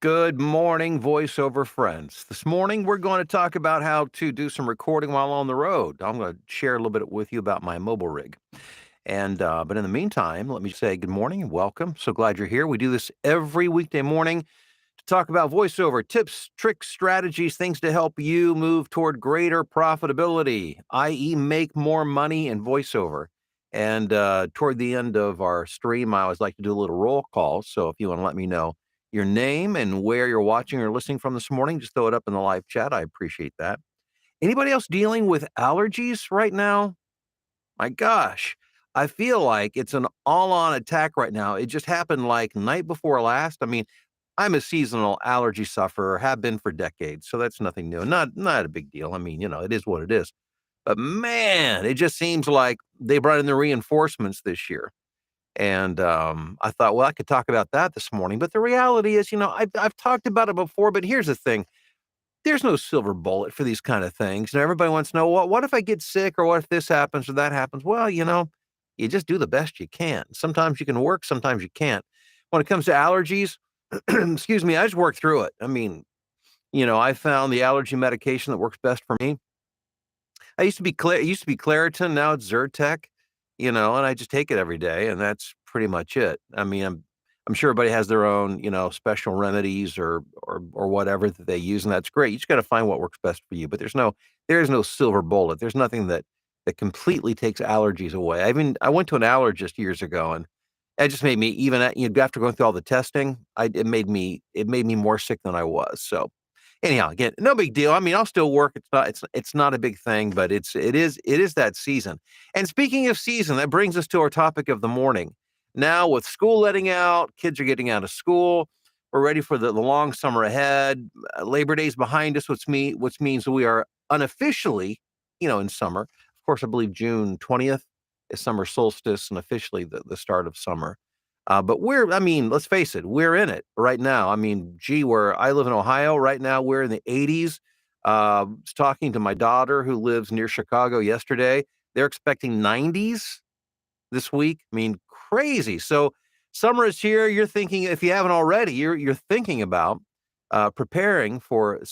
Good morning, voiceover friends. This morning, we're going to talk about how to do some recording while on the road. I'm going to share a little bit with you about my mobile rig. But in the meantime, let me say good morning and welcome. So glad you're here. We do this every weekday morning to talk about voiceover tips, tricks, strategies, things to help you move toward greater profitability, i.e., make more money in voiceover. Toward the end of our stream, I always like to do a little roll call. So if you want to let me know your name and where you're watching or listening from this morning, just throw it up in the live chat. I appreciate that. Anybody else dealing with allergies right now? My gosh, I feel like it's an all-on attack right now. It just happened like night before last. I mean, I'm a seasonal allergy sufferer, have been for decades, so that's nothing new. Not a big deal. I mean, it is what it is. But man, it just seems like they brought in the reinforcements this year. I thought, well, I could talk about that this morning. But the reality is, I've talked about it before, but here's the thing. There's no silver bullet for these kind of things. And everybody wants to know, what if I get sick or what if this happens or that happens? Well, you just do the best you can. Sometimes you can work, sometimes you can't. When it comes to allergies, excuse me, I just work through it. I mean, I found the allergy medication that works best for me. It used to be Claritin, now it's Zyrtec, and I just take it every day, and that's pretty much it. I mean, I'm sure everybody has their own, special remedies or whatever that they use, and that's great. You just got to find what works best for you. But there is no silver bullet. There's nothing that completely takes allergies away. I went to an allergist years ago, and it just made me after going through all the testing, it made me more sick than I was. So anyhow, again, no big deal. I mean, I'll still work. It's not a big thing, but it is that season. And speaking of season, that brings us to our topic of the morning. Now, with school letting out, kids are getting out of school. We're ready for the long summer ahead. Labor Day's behind us, which means we are unofficially, in summer. Of course, I believe June 20th is summer solstice and officially the start of summer. I mean, let's face it, we're in it right now. I mean, gee, where I live in Ohio right now, we're in the 80s. Was talking to my daughter who lives near Chicago yesterday. They're expecting 90s this week. I mean, crazy. So summer is here. You're thinking, if you haven't already, you're thinking about preparing for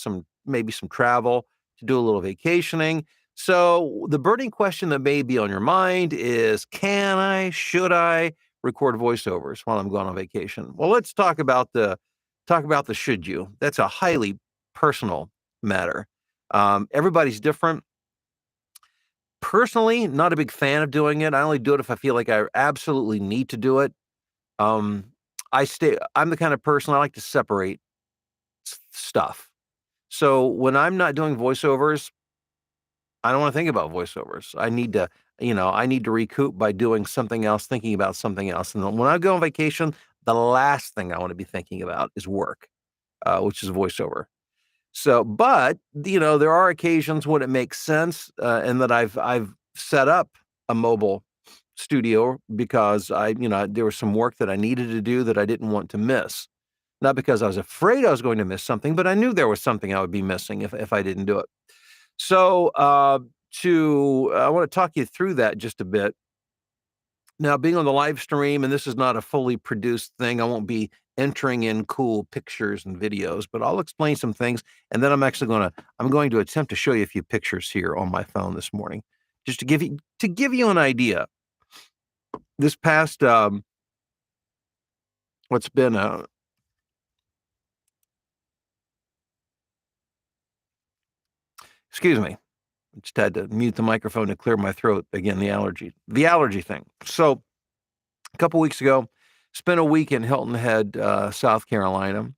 maybe some travel to do a little vacationing. So the burning question that may be on your mind is, should I record voiceovers while I'm going on vacation? Well, let's talk about the should you. That's a highly personal matter. Everybody's different. Personally, not a big fan of doing it. I only do it if I feel like I absolutely need to do it. Um, I'm the kind of person I like to separate stuff. So when I'm not doing voiceovers, I don't want to think about voiceovers. I need to recoup by doing something else, thinking about something else. And then when I go on vacation, the last thing I want to be thinking about is work, which is voiceover. But there are occasions when it makes sense, and that I've set up a mobile studio because there was some work that I needed to do that I didn't want to miss. Not because I was afraid I was going to miss something, but I knew there was something I would be missing if I didn't do it. So, I want to talk you through that just a bit. Now, being on the live stream, and this is not a fully produced thing, I won't be entering in cool pictures and videos, but I'll explain some things, and then I'm going to attempt to show you a few pictures here on my phone this morning, just to give you an idea. This past what's been excuse me, I just had to mute the microphone to clear my throat again. The allergy thing. So a couple weeks ago, spent a week in Hilton Head, South Carolina,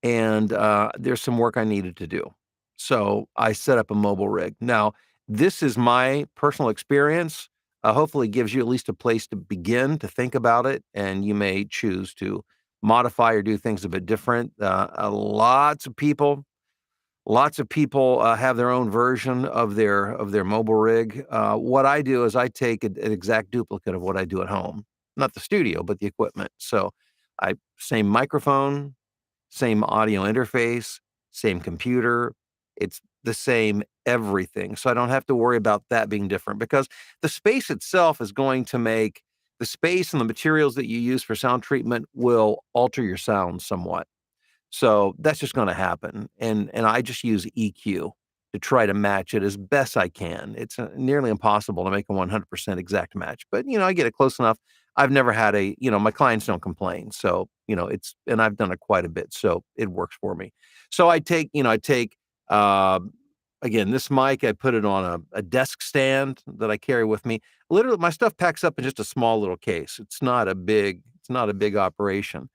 and there's some work I needed to do. So I set up a mobile rig. Now, this is my personal experience. Hopefully, it gives you at least a place to begin to think about it, and you may choose to modify or do things a bit different. Lots of people have their own version of their mobile rig. What I do is I take an exact duplicate of what I do at home, not the studio, but the equipment. So I same microphone, same audio interface, same computer. It's the same everything. So I don't have to worry about that being different because the space itself is going to make the space and the materials that you use for sound treatment will alter your sound somewhat. So that's just gonna happen, and I just use EQ to try to match it as best I can. It's, nearly impossible to make a 100% exact match, but, I get it close enough. I've never had my clients don't complain, so, it's and I've done it quite a bit, so it works for me. So I take, again, this mic, I put it on a desk stand that I carry with me. Literally, my stuff packs up in just a small little case. It's not a big operation.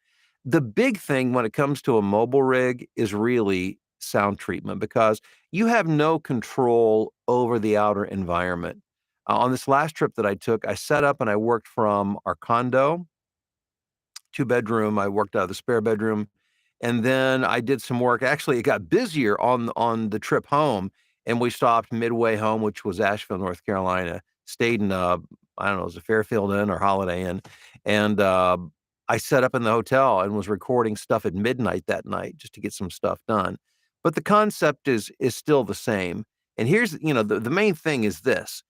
The big thing when it comes to a mobile rig is really sound treatment because you have no control over the outer environment. On this last trip that I took, I set up and I worked from our condo, two-bedroom. I worked out of the spare bedroom, and then I did some work. Actually, it got busier on the trip home, and we stopped midway home, which was Asheville, North Carolina. Stayed in, I don't know, it was a Fairfield Inn or Holiday Inn, and, I set up in the hotel and was recording stuff at midnight that night just to get some stuff done. But the concept is still the same, and here's the main thing is this.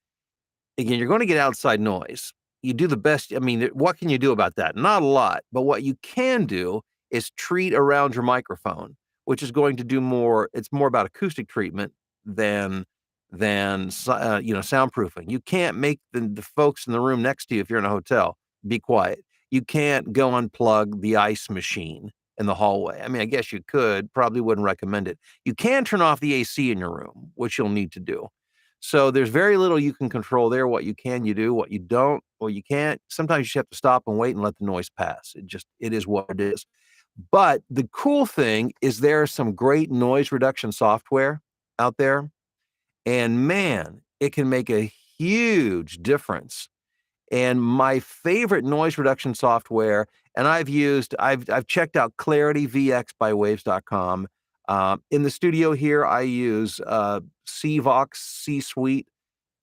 Again, you're gonna get outside noise. You do the best. I mean, what can you do about that? Not a lot, but what you can do is treat around your microphone, which is going to do more. It's more about acoustic treatment than soundproofing. You can't make the folks in the room next to you, if you're in a hotel, be quiet. You can't go unplug the ice machine in the hallway. I mean, I guess you could, probably wouldn't recommend it. You can turn off the AC in your room, which you'll need to do. So there's very little you can control there. What you can, you do. What you don't, well, you can't. Sometimes you just have to stop and wait and let the noise pass. It is what it is. But the cool thing is there is some great noise reduction software out there, and man, it can make a huge difference. And my favorite noise reduction software, and I've checked out Clarity VX by Waves.com. In the studio here, I use CVox C Suite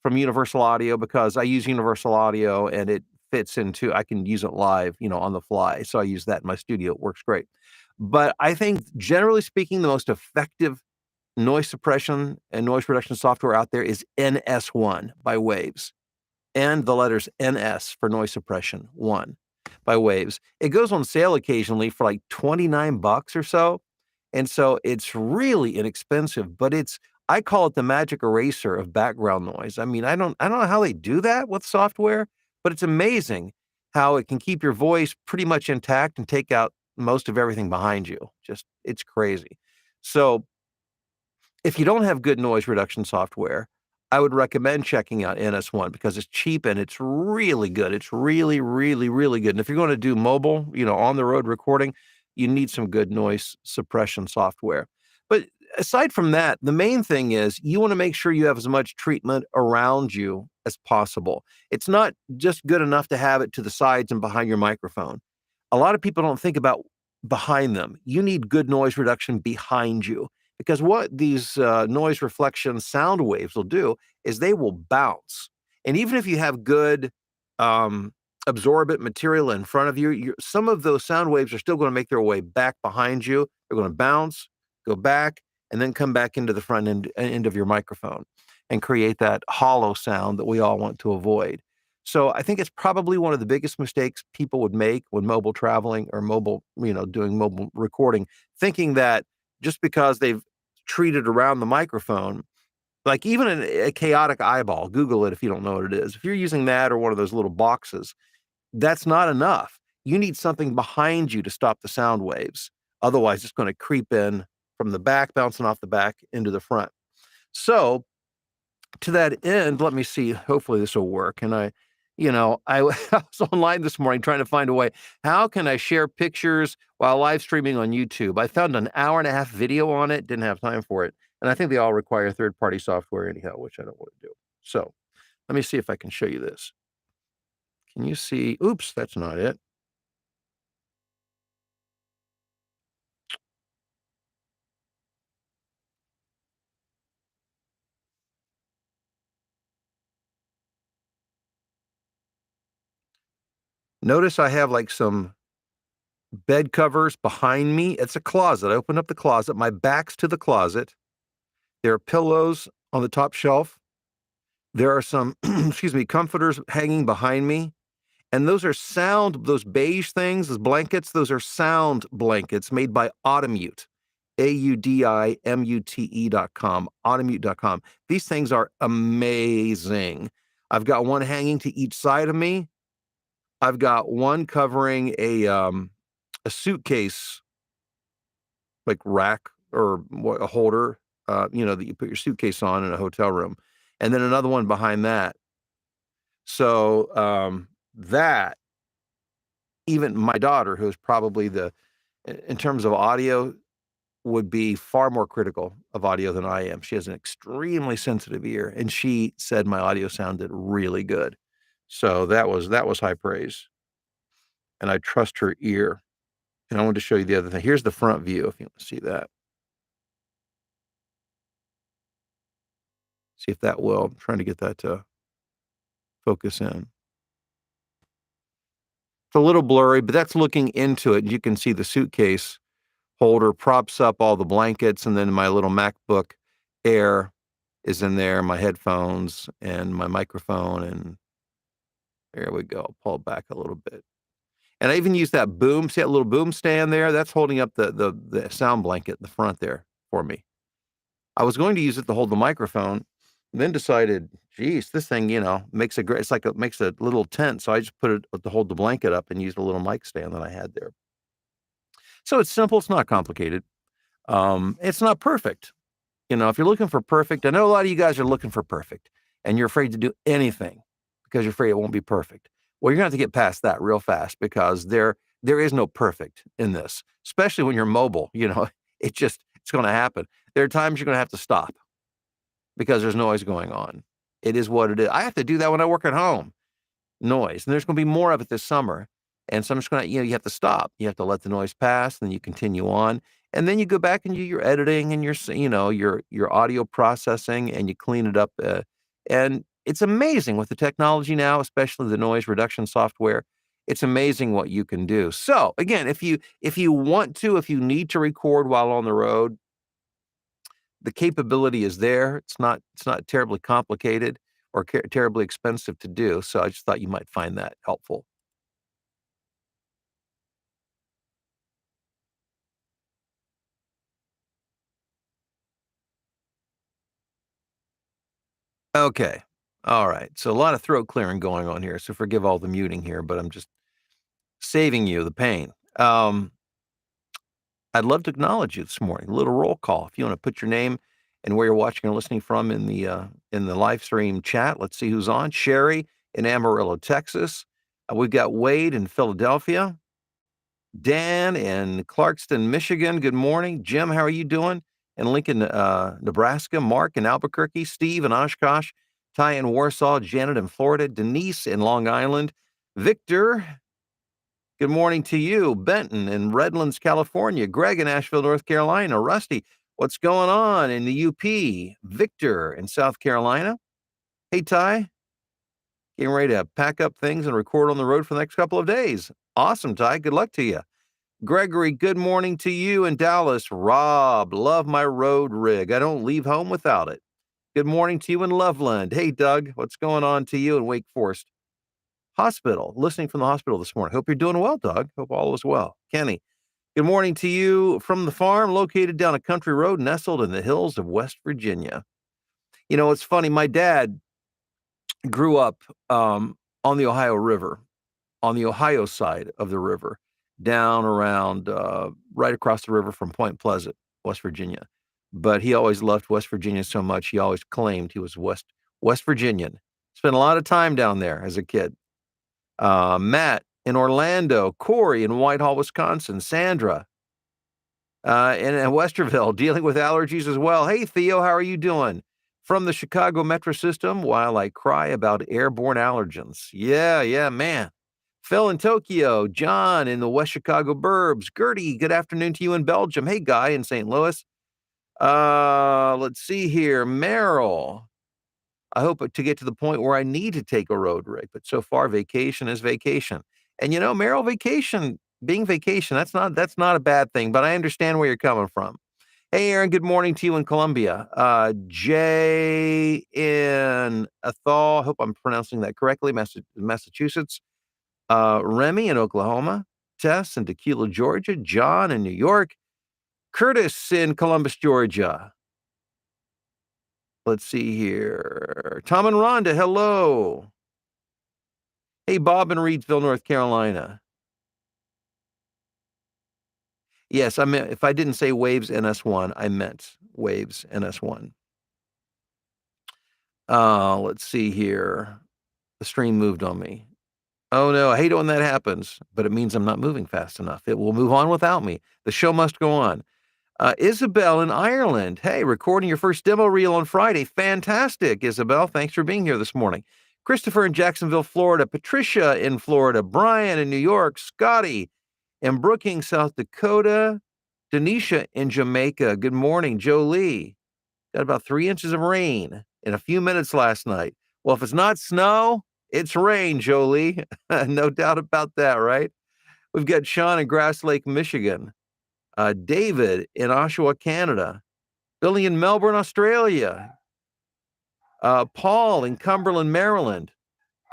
from Universal Audio because I use Universal Audio and it fits into I can use it live, on the fly. So I use that in my studio. It works great. But I think generally speaking, the most effective noise suppression and noise reduction software out there is NS1 by Waves, and the letters NS for noise suppression, 1 by Waves. It goes on sale occasionally for like 29 bucks or so. And so it's really inexpensive, but I call it the magic eraser of background noise. I mean, I don't know how they do that with software, but it's amazing how it can keep your voice pretty much intact and take out most of everything behind you. Just it's crazy. So if you don't have good noise reduction software, I would recommend checking out NS1 because it's cheap and it's really good. It's really, really, really good. And if you're going to do mobile, on the road recording, you need some good noise suppression software. But aside from that, the main thing is you want to make sure you have as much treatment around you as possible. It's not just good enough to have it to the sides and behind your microphone. A lot of people don't think about behind them. You need good noise reduction behind you because what these noise reflection sound waves will do is they will bounce. And even if you have good um, absorbent material in front of you, some of those sound waves are still going to make their way back behind you. They're going to bounce, go back, and then come back into the front end of your microphone and create that hollow sound that we all want to avoid. So I think it's probably one of the biggest mistakes people would make when mobile traveling or doing mobile recording, thinking that just because they've treated around the microphone, like even a chaotic eyeball, Google it if you don't know what it is. If you're using that or one of those little boxes, that's not enough. You need something behind you to stop the sound waves. Otherwise, it's going to creep in from the back, bouncing off the back into the front. So to that end, let me see. Hopefully, this will work. And I was online this morning trying to find a way. How can I share pictures while live streaming on YouTube? I found an hour and a half video on it. Didn't have time for it, and I think they all require third-party software anyhow, which I don't want to do. So let me see if I can show you this. Can you see? Oops, that's not it. Notice I have like some bed covers behind me. It's a closet. I opened up the closet. My back's to the closet. There are pillows on the top shelf. There are some, excuse me, comforters hanging behind me. And those are sound, those beige things, those blankets, those are sound blankets made by Automute, AUDIMUTE.com, Automute.com. These things are amazing. I've got one hanging to each side of me. I've got one covering a suitcase, like rack or a holder, that you put your suitcase on in a hotel room, and then another one behind that. So that even my daughter, who's probably in terms of audio, would be far more critical of audio than I am. She has an extremely sensitive ear, and she said my audio sounded really good. So that was high praise, and I trust her ear. And I wanted to show you the other thing. Here's the front view if you want to see that. See if that will. I'm trying to get that to focus in. It's a little blurry, but that's looking into it. You can see the suitcase holder props up all the blankets, and then my little MacBook Air is in there, my headphones and my microphone, and there we go. Pull it back a little bit. And I even use that boom, see that little boom stand there? That's holding up the sound blanket in the front there for me. I was going to use it to hold the microphone, then decided, geez, this thing, makes a great, it's like it makes a little tent. So I just put it to hold the blanket up and used a little mic stand that I had there. So it's simple. It's not complicated. It's not perfect. If you're looking for perfect, I know a lot of you guys are looking for perfect and you're afraid to do anything because you're afraid it won't be perfect. Well, you're gonna have to get past that real fast because there is no perfect in this, especially when you're mobile, it's gonna happen. There are times you're gonna have to stop because there's noise going on. It is what it is. I have to do that when I work at home. Noise. And there's gonna be more of it this summer. And so I'm just gonna, you have to stop. You have to let the noise pass, and then you continue on. And then you go back and do your editing and your audio processing, and you clean it up. And it's amazing with the technology now, especially the noise reduction software. It's amazing what you can do. So again, if you need to record while on the road, the capability is there. It's not terribly complicated or terribly expensive to do. So I just thought you might find that helpful. Okay. All right. So a lot of throat clearing going on here. So forgive all the muting here, but I'm just saving you the pain. I'd love to acknowledge you this morning. A little roll call. If you want to put your name and where you're watching or listening from in the live stream chat. Let's see who's on. Sherry in Amarillo, Texas. We've got Wade in Philadelphia. Dan in Clarkston, Michigan. Good morning. Jim, how are you doing? In Lincoln, Nebraska. Mark in Albuquerque. Steve in Oshkosh. Ty in Warsaw. Janet in Florida. Denise in Long Island. Victor, good morning to you. Benton in Redlands, California. Greg in Asheville, North Carolina. Rusty, what's going on in the UP? Victor in South Carolina. Hey, Ty. Getting ready to pack up things and record on the road for the next couple of days. Awesome, Ty. Good luck to you. Gregory, good morning to you in Dallas. Rob, love my road rig. I don't leave home without it. Good morning to you in Loveland. Hey, Doug, what's going on to you in Wake Forest Hospital? Listening from the hospital this morning. Hope you're doing well, Doug. Hope all is well. Kenny, good morning to you from the farm located down a country road nestled in the hills of West Virginia. It's funny. My dad grew up on the Ohio River, on the Ohio side of the river, down around right across the river from Point Pleasant, West Virginia. But he always loved West Virginia so much, he always claimed he was West Virginian. Spent a lot of time down there as a kid. Matt in Orlando, Corey in Whitehall, Wisconsin, Sandra in Westerville, dealing with allergies as well. Hey, Theo, how are you doing? From the Chicago Metro System, while I cry about airborne allergens. Yeah, man. Phil in Tokyo, John in the West Chicago burbs, Gertie, good afternoon to you in Belgium. Hey, Guy in St. Louis. Let's see here. Merrill, I hope to get to the point where I need to take a road rig, but so far vacation is vacation. And Merrill, being vacation, that's not a bad thing, but I understand where you're coming from. Hey, Aaron, good morning to you in Columbia. Jay in Athol, hope I'm pronouncing that correctly, Massachusetts. Remy in Oklahoma, Tess in Tequila, Georgia, John in New York, Curtis in Columbus, Georgia. Let's see here. Tom and Rhonda, hello. Hey, Bob in Reedsville, North Carolina. Yes, I meant if I didn't say Waves NS1, I meant Waves NS1. Let's see here. The stream moved on me. Oh no, I hate it when that happens, but it means I'm not moving fast enough. It will move on without me. The show must go on. Isabel in Ireland. Hey, recording your first demo reel on Friday. Fantastic, Isabel. Thanks for being here this morning. Christopher in Jacksonville, Florida. Patricia in Florida. Brian in New York. Scotty in Brookings, South Dakota. Denisha in Jamaica. Good morning, Jolie. Got about 3 inches of rain in a few minutes last night. Well, if it's not snow, it's rain, Jolie. No doubt about that, right? We've got Sean in Grass Lake, Michigan. David in Oshawa, Canada. Billy in Melbourne, Australia. Paul in Cumberland, Maryland.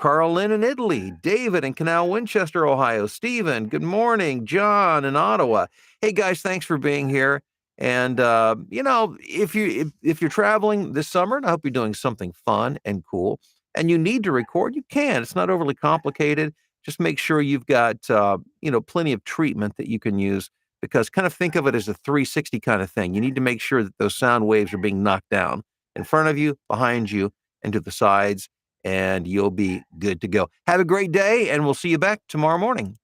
Carl Lynn in Italy. David in Canal, Winchester, Ohio. Stephen, good morning. John in Ottawa. Hey guys, thanks for being here. And if you're traveling this summer, and I hope you're doing something fun and cool, and you need to record, you can. It's not overly complicated. Just make sure you've got plenty of treatment that you can use, because kind of think of it as a 360 kind of thing. You need to make sure that those sound waves are being knocked down in front of you, behind you, and to the sides, and you'll be good to go. Have a great day, and we'll see you back tomorrow morning.